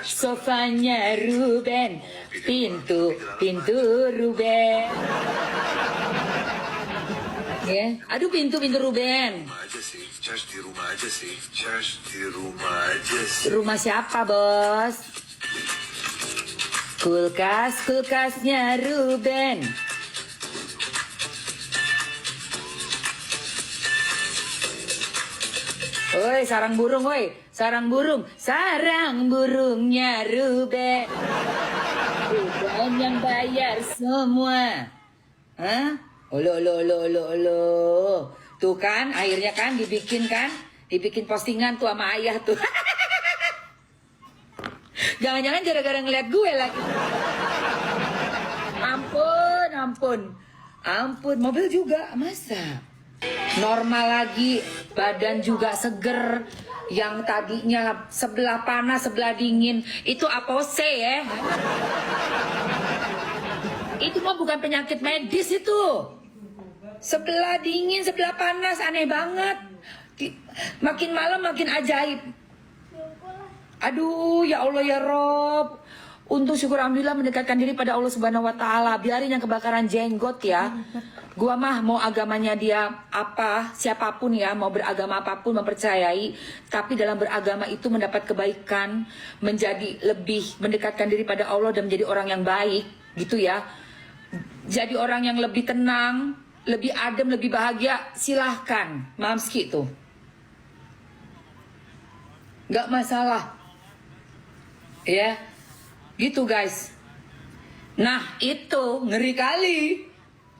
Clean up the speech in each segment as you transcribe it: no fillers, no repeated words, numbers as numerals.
Sofanya Ruben, pintu Ruben. Ya, aduh pintu Ruben. Rumah siapa, Bos? Kulkasnya Ruben. Woi, sarang burungnya Ruben. Ruben yang bayar semua. Hah? Lo. Tuh kan, akhirnya kan dibikin postingan tuh sama ayah tuh. Jangan-jangan gara-gara ngeliat gue lagi. Ampun, mobil juga, masa? Normal lagi, badan juga seger. Yang tadinya sebelah panas, sebelah dingin. Itu apose ya. Itu mah bukan penyakit medis itu. Sebelah dingin, sebelah panas, aneh banget. Makin malam makin ajaib. Aduh, ya Allah ya Rob. Untuk syukur alhamdulillah mendekatkan diri pada Allah Subhanahu wa taala. Biarin yang kebakaran jenggot ya. Gua mah mau agamanya dia apa, siapapun ya, mau beragama apapun mempercayai, tapi dalam beragama itu mendapat kebaikan, menjadi lebih mendekatkan diri pada Allah dan menjadi orang yang baik, gitu ya. Jadi orang yang lebih tenang, lebih adem, lebih bahagia, silahkan. Mamski tuh. Gak masalah. Ya. Gitu guys. Nah itu ngeri kali.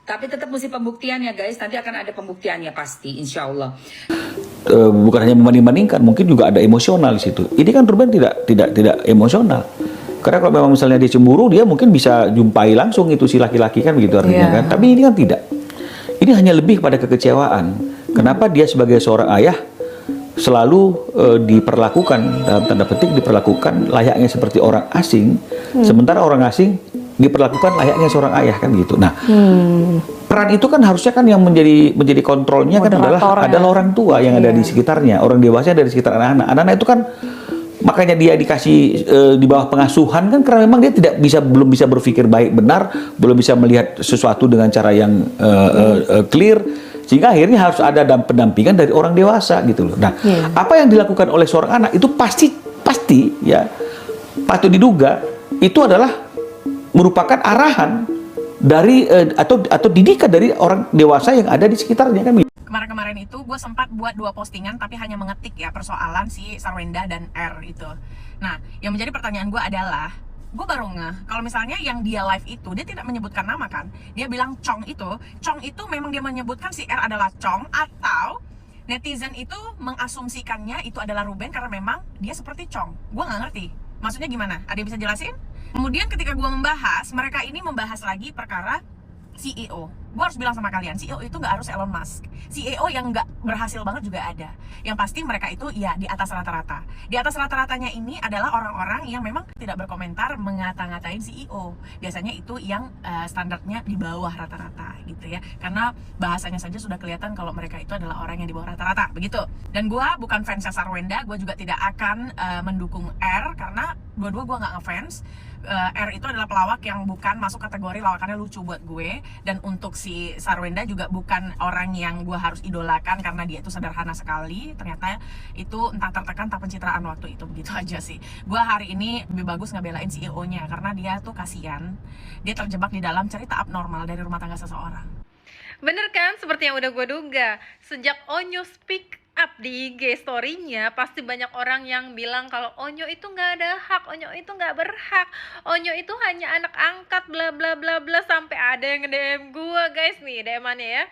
Tapi tetap mesti pembuktian ya guys. Nanti akan ada pembuktiannya pasti, insya Allah. Bukan hanya membanding-bandingkan, mungkin juga ada emosional di situ. Ini kan Ruben tidak emosional. Karena kalau memang misalnya dia cemburu, dia mungkin bisa jumpai langsung itu si laki-laki kan begitu artinya kan. Tapi ini kan tidak. Ini hanya lebih pada kekecewaan. Kenapa dia sebagai seorang ayah selalu diperlakukan, dalam tanda petik diperlakukan layaknya seperti orang asing, sementara orang asing diperlakukan layaknya seorang ayah kan gitu. Nah, peran itu kan harusnya kan yang menjadi kontrolnya kan adalah orang tua yang ada di sekitarnya, orang dewasa dari sekitar anak-anak. Anak-anak itu kan makanya dia dikasih di bawah pengasuhan kan karena memang dia belum bisa berpikir baik benar, belum bisa melihat sesuatu dengan cara yang clear. Sehingga akhirnya harus ada pendampingan dari orang dewasa gitu loh. Nah, apa yang dilakukan oleh seorang anak itu pasti ya patut diduga itu adalah merupakan arahan dari atau didikan dari orang dewasa yang ada di sekitarnya kan. Kemarin itu gue sempat buat 2 postingan tapi hanya mengetik ya persoalan si Sarwenda dan R itu. Nah, yang menjadi pertanyaan gue adalah, gue baru ngeh kalau misalnya yang dia live itu dia tidak menyebutkan nama kan, dia bilang Cong itu memang dia menyebutkan si R adalah Cong, atau netizen itu mengasumsikannya itu adalah Ruben karena memang dia seperti Cong. Gue nggak ngerti maksudnya gimana, ada yang bisa jelasin? Kemudian ketika gue membahas, mereka ini membahas lagi perkara CEO. Gue harus bilang sama kalian, CEO itu nggak harus Elon Musk. CEO yang nggak berhasil banget juga ada. Yang pasti mereka itu ya di atas rata-rata. Di atas rata-ratanya ini adalah orang-orang yang memang tidak berkomentar mengata-ngatain CEO. Biasanya itu yang standarnya di bawah rata-rata gitu ya. Karena bahasanya saja sudah kelihatan kalau mereka itu adalah orang yang di bawah rata-rata, begitu. Dan gue bukan fans Sarwenda, gue juga tidak akan mendukung R karena dua-dua gue nggak ngefans. R itu adalah pelawak yang bukan masuk kategori lawakannya lucu buat gue, dan untuk si Sarwenda juga bukan orang yang gue harus idolakan karena dia itu sederhana sekali. Ternyata itu entah tertekan entah pencitraan waktu itu, begitu aja sih. Gue hari ini lebih bagus ngebelain CEO-nya karena dia tuh kasihan, dia terjebak di dalam cerita abnormal dari rumah tangga seseorang. Bener kan, seperti yang udah gue duga. Sejak Onyo speak up di IG story-nya, pasti banyak orang yang bilang kalau Onyo itu nggak ada hak, Onyo itu nggak berhak, Onyo itu hanya anak angkat, bla bla bla bla. Sampai ada yang nge-DM gue guys nih, DM-annya ya,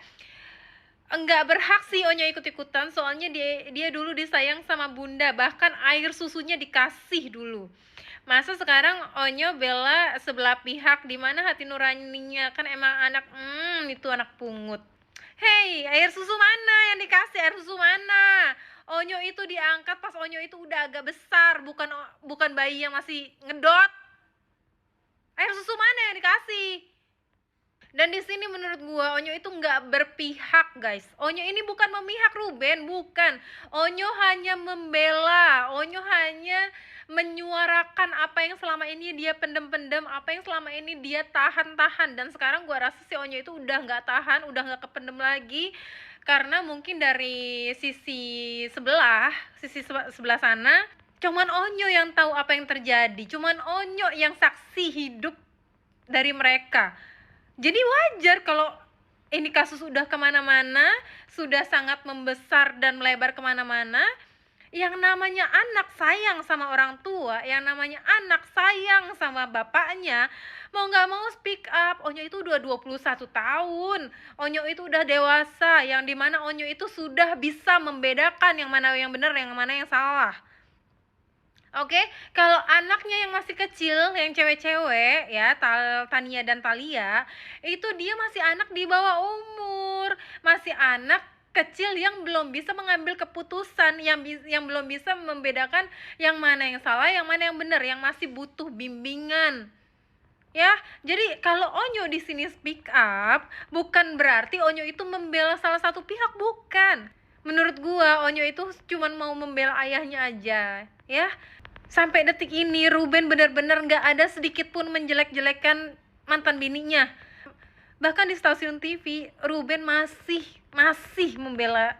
enggak berhak sih Onyo ikut-ikutan, soalnya dia dulu disayang sama bunda, bahkan air susunya dikasih dulu. Masa sekarang Onyo bela sebelah pihak, di mana hati nuraninya? Kan emang anak itu anak pungut. Hei, air susu mana yang dikasih? Air susu mana? Onyo itu diangkat pas Onyo itu udah agak besar, bukan bayi yang masih ngedot. Air susu mana yang dikasih? Dan di sini menurut gua Onyo itu nggak berpihak guys. Onyo ini bukan memihak Ruben, bukan. Onyo hanya membela. Onyo hanya menyuarakan apa yang selama ini dia pendem-pendem, apa yang selama ini dia tahan-tahan. Dan sekarang gua rasa si Onyo itu udah nggak tahan, udah nggak kependem lagi, karena mungkin dari sisi sebelah sana cuman Onyo yang tahu apa yang terjadi, cuman Onyo yang saksi hidup dari mereka. Jadi wajar kalau ini kasus udah kemana-mana, sudah sangat membesar dan melebar kemana-mana. Yang namanya anak sayang sama orang tua, yang namanya anak sayang sama bapaknya, mau nggak mau speak up. Onyo itu udah 21 tahun, Onyo itu udah dewasa, yang dimana Onyo itu sudah bisa membedakan yang mana yang benar, yang mana yang salah. Oke, kalau anaknya yang masih kecil, yang cewek-cewek ya, Tania dan Thalia, itu dia masih anak di bawah umur, masih anak kecil yang belum bisa mengambil keputusan, yang belum bisa membedakan yang mana yang salah, yang mana yang benar, yang masih butuh bimbingan. Ya, jadi kalau Onyo di sini speak up, bukan berarti Onyo itu membela salah satu pihak, bukan. Menurut gua Onyo itu cuma mau membela ayahnya aja, ya. Sampai detik ini Ruben benar-benar nggak ada sedikit pun menjelek-jelekan mantan bininya. Bahkan di stasiun TV Ruben masih membela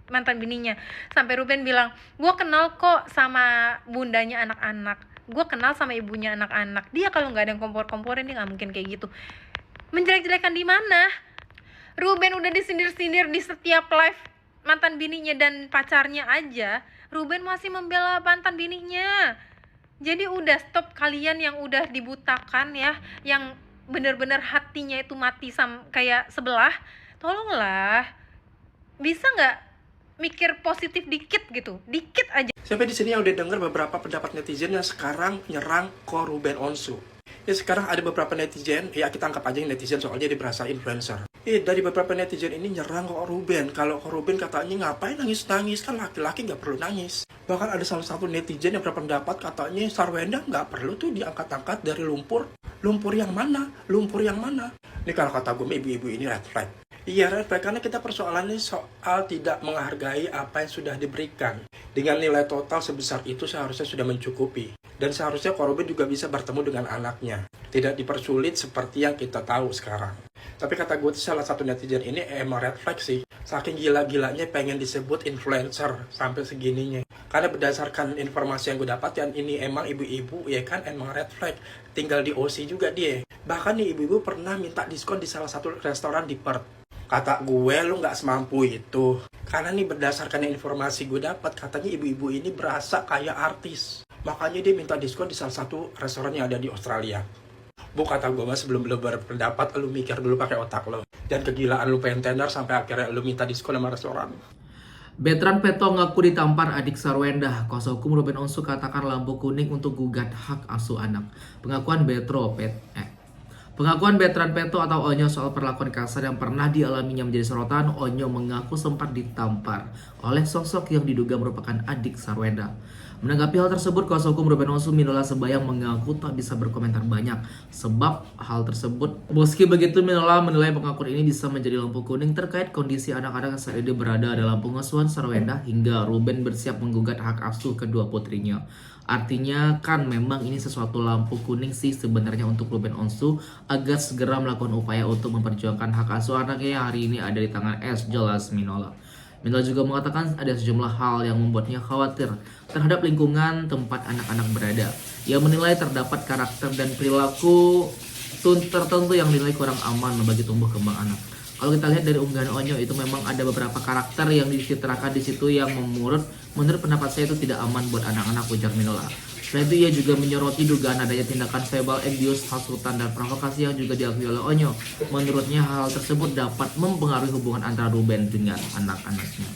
mantan bininya. Sampai Ruben bilang, gue kenal kok sama bundanya anak-anak, gue kenal sama ibunya anak-anak. Dia kalau nggak ada yang kompor-komporin dia nggak mungkin kayak gitu. Menjelek-jelekan di mana? Ruben udah disindir-sindir di setiap live mantan bininya dan pacarnya aja, Ruben masih membela mantan bininya. Jadi udah stop kalian yang udah dibutakan ya, yang bener-bener hatinya itu mati kayak sebelah. Tolonglah, bisa nggak mikir positif dikit gitu, dikit aja. Sampai di sini yang udah denger beberapa pendapat netizen yang sekarang nyerang ko Ruben Onsu. Ya sekarang ada beberapa netizen, ya kita anggap aja netizen soalnya dia berasa influencer. Dari beberapa netizen ini nyerang ko Ruben. Kalau ko Ruben katanya ngapain nangis-nangis, kan laki-laki nggak perlu nangis. Bahkan ada salah satu netizen yang berpendapat katanya Sarwenda nggak perlu tuh diangkat-angkat dari lumpur. Lumpur yang mana? Lumpur yang mana? Ini kalau kata gue ibu-ibu ini red flag. Iya red flag karena kita persoalannya soal tidak menghargai apa yang sudah diberikan. Dengan nilai total sebesar itu seharusnya sudah mencukupi. Dan seharusnya ko Ruben juga bisa bertemu dengan anaknya. Tidak dipersulit seperti yang kita tahu sekarang. Tapi kata gue salah satu netizen ini emang red flag sih. Saking gila-gilanya pengen disebut influencer sampai segininya. Karena berdasarkan informasi yang gue dapat, ini emang ibu-ibu ya kan emang red flag. Tinggal di OC juga dia. Bahkan nih ibu-ibu pernah minta diskon di salah satu restoran di Perth. Kata gue lu gak semampu itu. Karena nih berdasarkan informasi gue dapat, katanya ibu-ibu ini berasa kayak artis. Makanya dia minta diskon di salah satu restoran yang ada di Australia. Bu, kata gue mas, sebelum lu berpendapat, lu mikir dulu pakai otak lo. Dan kegilaan lu pengen tender sampai akhirnya lu minta diskon sama restoran. Betran Peto ngaku ditampar adik Sarwenda. Kuasa hukum Ruben Onsu katakan lampu kuning untuk gugat hak asuh anak. Pengakuan Betran Peto atau Onyo soal perlakuan kasar yang pernah dialaminya menjadi sorotan. Onyo mengaku sempat ditampar oleh sosok yang diduga merupakan adik Sarwenda. Menanggapi hal tersebut, kuasa hukum Ruben Onsu Minola Sebayang mengaku tak bisa berkomentar banyak sebab hal tersebut. Meski begitu, Minola menilai pengakuan ini bisa menjadi lampu kuning terkait kondisi anak-anak saat ini berada dalam pengasuhan Sarwenda hingga Ruben bersiap menggugat hak asuh kedua putrinya. Artinya kan memang ini sesuatu lampu kuning sih sebenarnya untuk Ruben Onsu agar segera melakukan upaya untuk memperjuangkan hak asuh anaknya yang hari ini ada di tangan jelas Minola. Minola juga mengatakan ada sejumlah hal yang membuatnya khawatir terhadap lingkungan tempat anak-anak berada. Ia menilai terdapat karakter dan perilaku tertentu yang dinilai kurang aman bagi tumbuh kembang anak. Kalau kita lihat dari unggahan Onyo itu memang ada beberapa karakter yang dicitrakan di situ yang menurut pendapat saya itu tidak aman buat anak-anak, ujar Minola. Selain itu ia juga menyoroti dugaan adanya tindakan verbal abuse, hasutan dan provokasi yang juga diakui oleh Onyo. Menurutnya hal tersebut dapat mempengaruhi hubungan antara Ruben dengan anak-anaknya.